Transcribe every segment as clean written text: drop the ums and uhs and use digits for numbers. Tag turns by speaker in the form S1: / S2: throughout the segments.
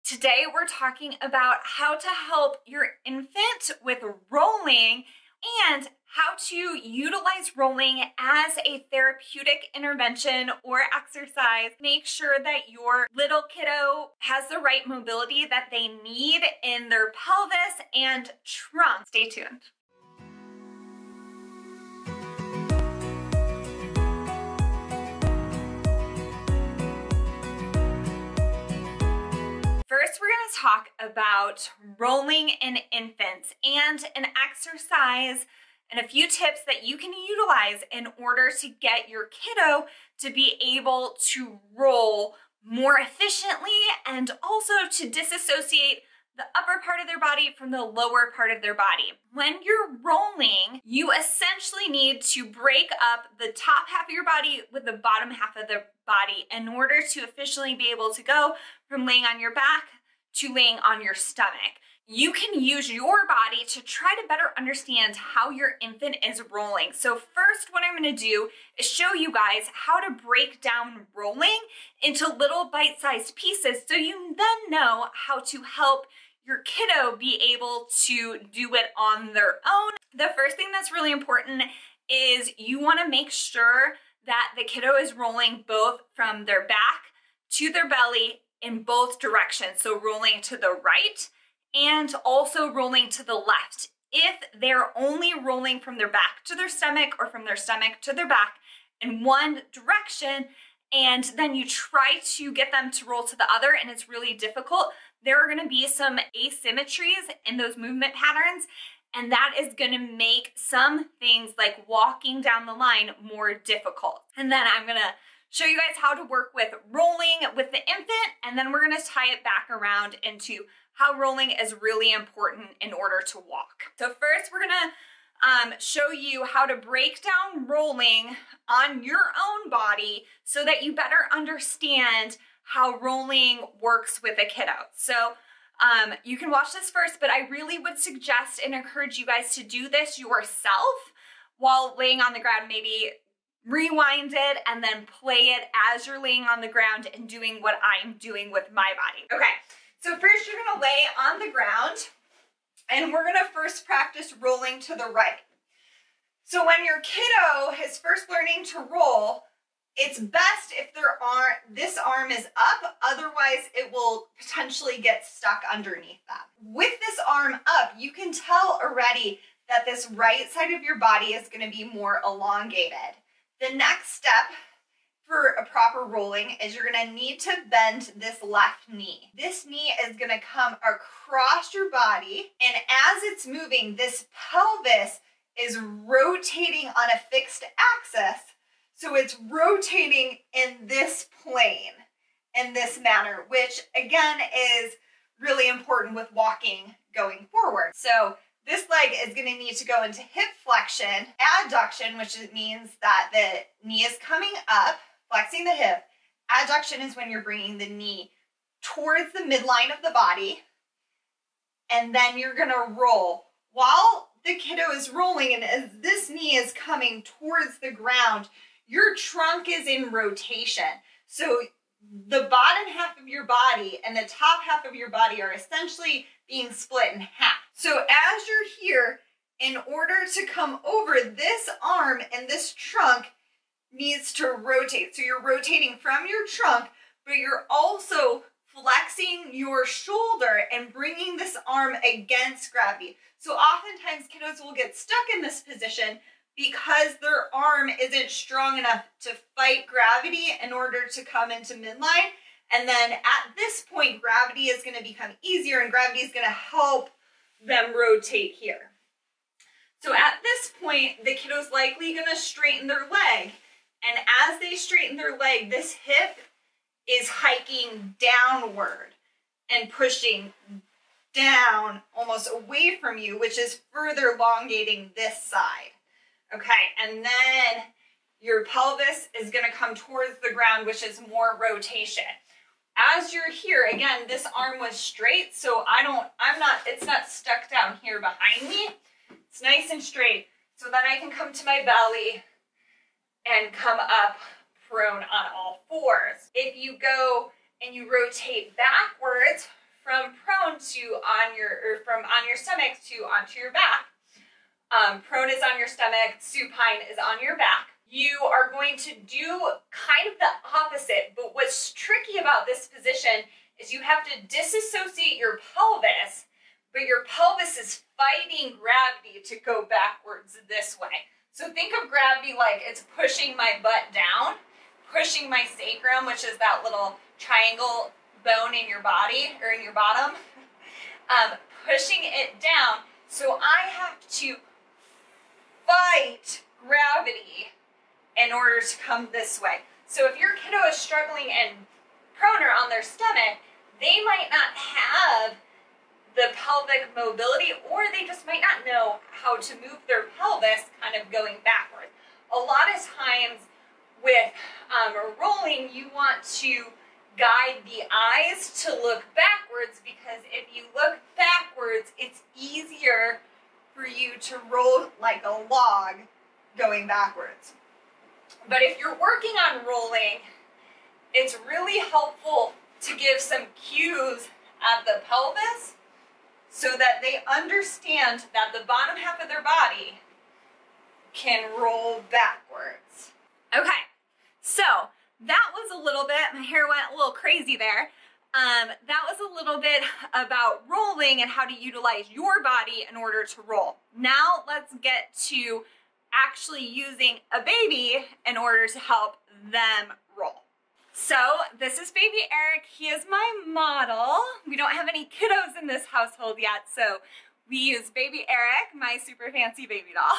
S1: Today we're talking about how to help your infant with rolling and how to utilize rolling as a therapeutic intervention or exercise. Make sure that your little kiddo has the right mobility that they need in their pelvis and trunk. Stay tuned. First, we're going to talk about rolling in infants and an exercise and a few tips that you can utilize in order to get your kiddo to be able to roll more efficiently and also to disassociate the upper part of their body from the lower part of their body. When you're rolling, you essentially need to break up the top half of your body with the bottom half of the body in order to efficiently be able to go from laying on your back to laying on your stomach. You can use your body to try to better understand how your infant is rolling. So first, what I'm going to do is show you guys how to break down rolling into little bite-sized pieces so you then know how to help your kiddo be able to do it on their own. The first thing that's really important is you want to make sure that the kiddo is rolling both from their back to their belly in both directions. So rolling to the right and also rolling to the left. If they're only rolling from their back to their stomach or from their stomach to their back in one direction, and then you try to get them to roll to the other and it's really difficult, there are going to be some asymmetries in those movement patterns, and that is going to make some things like walking down the line more difficult. And then I'm going to show you guys how to work with rolling with the infant, and then we're going to tie it back around into how rolling is really important in order to walk. So first we're going to show you how to break down rolling on your own body so that you better understand how rolling works with a kiddo. So you can watch this first, but I really would suggest and encourage you guys to do this yourself while laying on the ground. Maybe rewind it and then play it as you're laying on the ground and doing what I'm doing with my body. Okay, so first you're gonna lay on the ground and we're gonna first practice rolling to the right. So when your kiddo is first learning to roll, it's best if this arm is up, otherwise it will potentially get stuck underneath them. With this arm up, you can tell already that this right side of your body is going to be more elongated. The next step for a proper rolling is you're going to need to bend this left knee. This knee is going to come across your body, and as it's moving, this pelvis is rotating on a fixed axis. So it's rotating in this plane, in this manner, which again is really important with walking going forward. So this leg is going to need to go into hip flexion, adduction, which means that the knee is coming up, flexing the hip. Adduction is when you're bringing the knee towards the midline of the body, and then you're going to roll. While the kiddo is rolling and as this knee is coming towards the ground, your trunk is in rotation. So the bottom half of your body and the top half of your body are essentially being split in half. So as you're here, in order to come over, this arm and this trunk needs to rotate. So you're rotating from your trunk, but you're also flexing your shoulder and bringing this arm against gravity. So oftentimes kiddos will get stuck in this position because their arm isn't strong enough to fight gravity in order to come into midline. And then at this point, gravity is going to become easier and gravity is going to help them rotate here. So at this point, the kiddo's likely going to straighten their leg. And as they straighten their leg, this hip is hiking downward and pushing down almost away from you, which is further elongating this side. Okay, and then your pelvis is going to come towards the ground, which is more rotation. As you're here, again, this arm was straight, so it's not stuck down here behind me. It's nice and straight. So then I can come to my belly and come up prone on all fours. If you go and you rotate backwards your stomach to onto your back. Prone is on your stomach, supine is on your back. You are going to do kind of the opposite, but what's tricky about this position is you have to disassociate your pelvis, but your pelvis is fighting gravity to go backwards this way. So think of gravity like it's pushing my butt down, pushing my sacrum, which is that little triangle bone in your body, or in your bottom, pushing it down. So I have to fight gravity in order to come this way. So if your kiddo is struggling and proner on their stomach, they might not have the pelvic mobility, or they just might not know how to move their pelvis kind of going backwards. A lot of times with rolling, you want to guide the eyes to look backwards, because if you look backwards, it's easier for you to roll like a log going backwards. But if you're working on rolling, it's really helpful to give some cues at the pelvis so that they understand that the bottom half of their body can roll backwards. Okay, so that was a little bit, my hair went a little crazy there. That was a little bit about rolling and how to utilize your body in order to roll. Now let's get to actually using a baby in order to help them roll. So this is baby Eric. He is my model. We don't have any kiddos in this household yet, so we use baby Eric, my super fancy baby doll.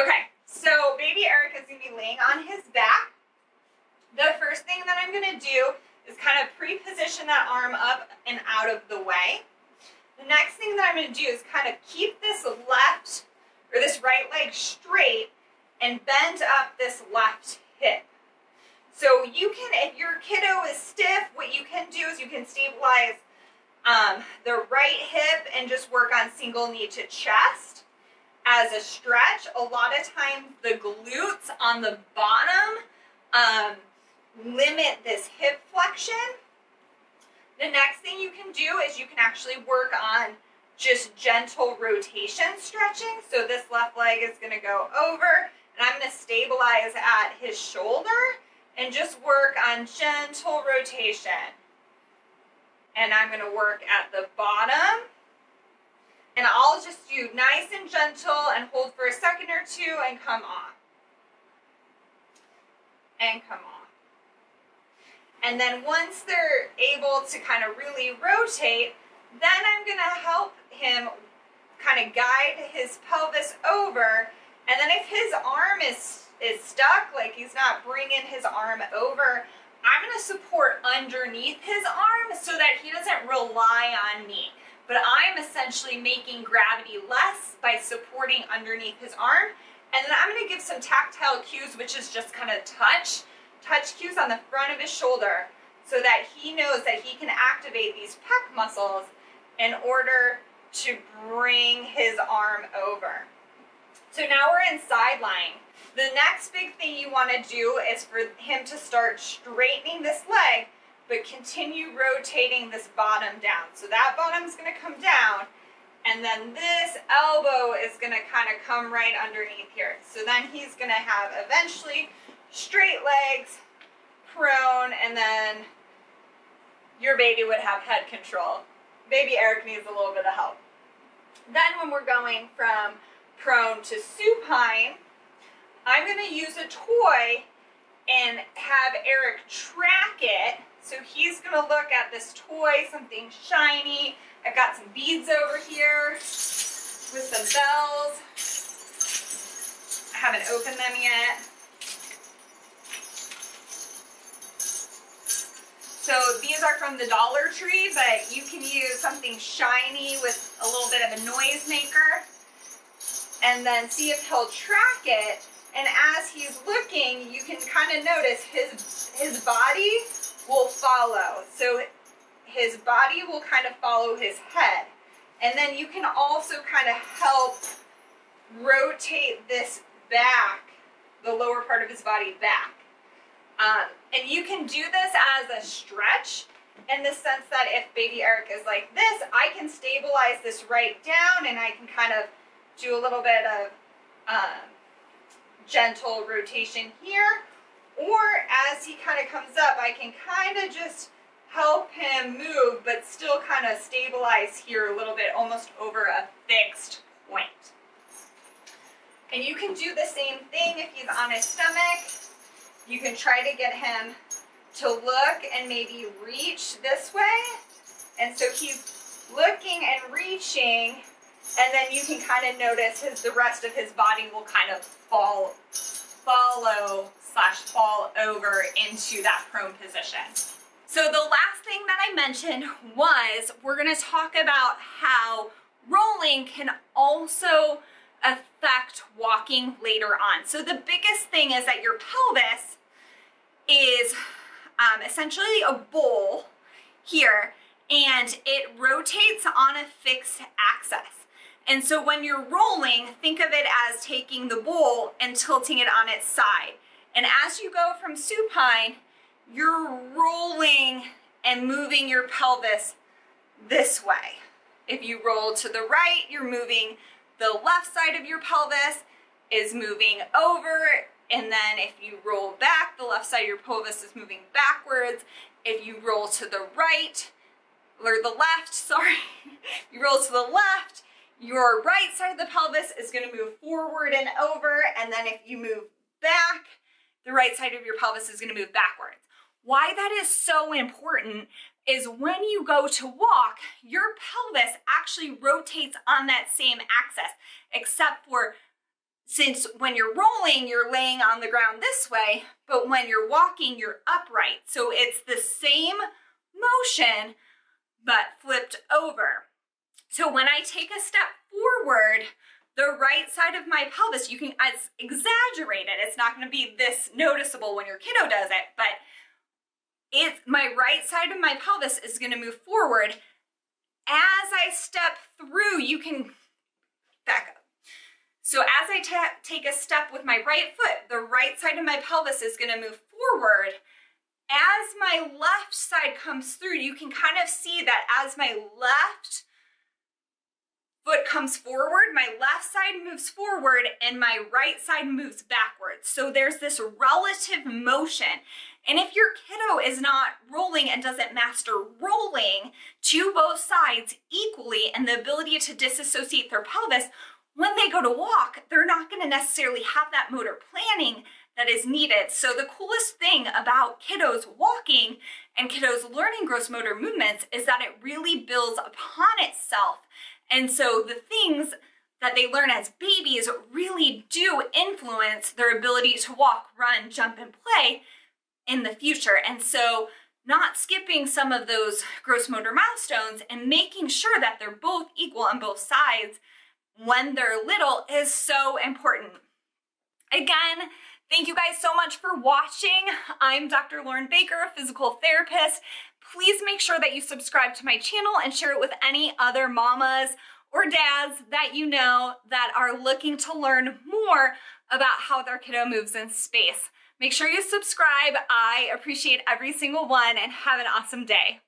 S1: Okay, so baby Eric is gonna be laying on his back. The first thing that I'm gonna do is kind of pre-position that arm up and out of the way. The next thing that I'm gonna do is kind of keep this left, or this right leg straight, and bend up this left hip. So you can, if your kiddo is stiff, what you can do is you can stabilize the right hip and just work on single knee to chest as a stretch. A lot of times the glutes on the bottom limit this hip flexion. The next thing you can do is you can actually work on just gentle rotation stretching. So this left leg is going to go over, and I'm going to stabilize at his shoulder and just work on gentle rotation. And I'm going to work at the bottom, and I'll just do nice and gentle and hold for a second or two and come on. And come on. And then once they're able to kind of really rotate, then I'm going to help him kind of guide his pelvis over. And then if his arm is stuck, like he's not bringing his arm over, I'm going to support underneath his arm so that he doesn't rely on me. But I'm essentially making gravity less by supporting underneath his arm. And then I'm going to give some tactile cues, which is just kind of touch cues on the front of his shoulder, so that he knows that he can activate these pec muscles in order to bring his arm over. So now we're in side lying. The next big thing you want to do is for him to start straightening this leg, but continue rotating this bottom down. So that bottom is going to come down, and then this elbow is going to kind of come right underneath here. So then he's going to have eventually straight legs, prone, and then your baby would have head control. Baby Eric needs a little bit of help. Then when we're going from prone to supine, I'm going to use a toy and have Eric track it. So he's going to look at this toy, something shiny. I've got some beads over here with some bells. I haven't opened them yet. So these are from the Dollar Tree, but you can use something shiny with a little bit of a noise maker, and then see if he'll track it. And as he's looking, you can kind of notice his body will follow. So his body will kind of follow his head. And then you can also kind of help rotate this back, the lower part of his body back. And you can do this as a stretch. in the sense that if baby Eric is like this, I can stabilize this right down and I can kind of do a little bit of gentle rotation here. Or as he kind of comes up, I can kind of just help him move, but still kind of stabilize here a little bit, almost over a fixed point. And you can do the same thing if he's on his stomach. You can try to get him to look and maybe reach this way. And so he's looking and reaching, and then you can kind of notice the rest of his body will kind of follow / fall over into that prone position. So the last thing that I mentioned was we're going to talk about how rolling can also affect walking later on. So the biggest thing is that your pelvis is essentially a bowl here, and it rotates on a fixed axis. And so when you're rolling, think of it as taking the bowl and tilting it on its side. And as you go from supine, you're rolling and moving your pelvis this way. If you roll to the right, you're moving the left side of your pelvis is moving over. And then if you roll back, the left side of your pelvis is moving backwards. If you roll to the right, or the left, sorry, you roll to the left, your right side of the pelvis is going to move forward and over. And then if you move back, the right side of your pelvis is going to move backwards. Why that is so important is when you go to walk, your pelvis actually rotates on that same axis, except for since when you're rolling, you're laying on the ground this way, but when you're walking, you're upright. So it's the same motion, but flipped over. So when I take a step forward, the right side of my pelvis, you can exaggerate it. It's not going to be this noticeable when your kiddo does it, but my right side of my pelvis is going to move forward. As I step through, you can back up. So as I take a step with my right foot, the right side of my pelvis is going to move forward. As my left side comes through, you can kind of see that as my left foot comes forward, my left side moves forward and my right side moves backwards. So there's this relative motion. And if your kiddo is not rolling and doesn't master rolling to both sides equally and the ability to disassociate their pelvis, when they go to walk, they're not going to necessarily have that motor planning that is needed. So the coolest thing about kiddos walking and kiddos learning gross motor movements is that it really builds upon itself. And so the things that they learn as babies really do influence their ability to walk, run, jump, and play in the future. And so not skipping some of those gross motor milestones and making sure that they're both equal on both sides when they're little is so important. Again, thank you guys so much for watching. I'm Dr. Lauren Baker, a physical therapist. Please make sure that you subscribe to my channel and share it with any other mamas or dads that you know that are looking to learn more about how their kiddo moves in space. Make sure you subscribe. I appreciate every single one, and have an awesome day.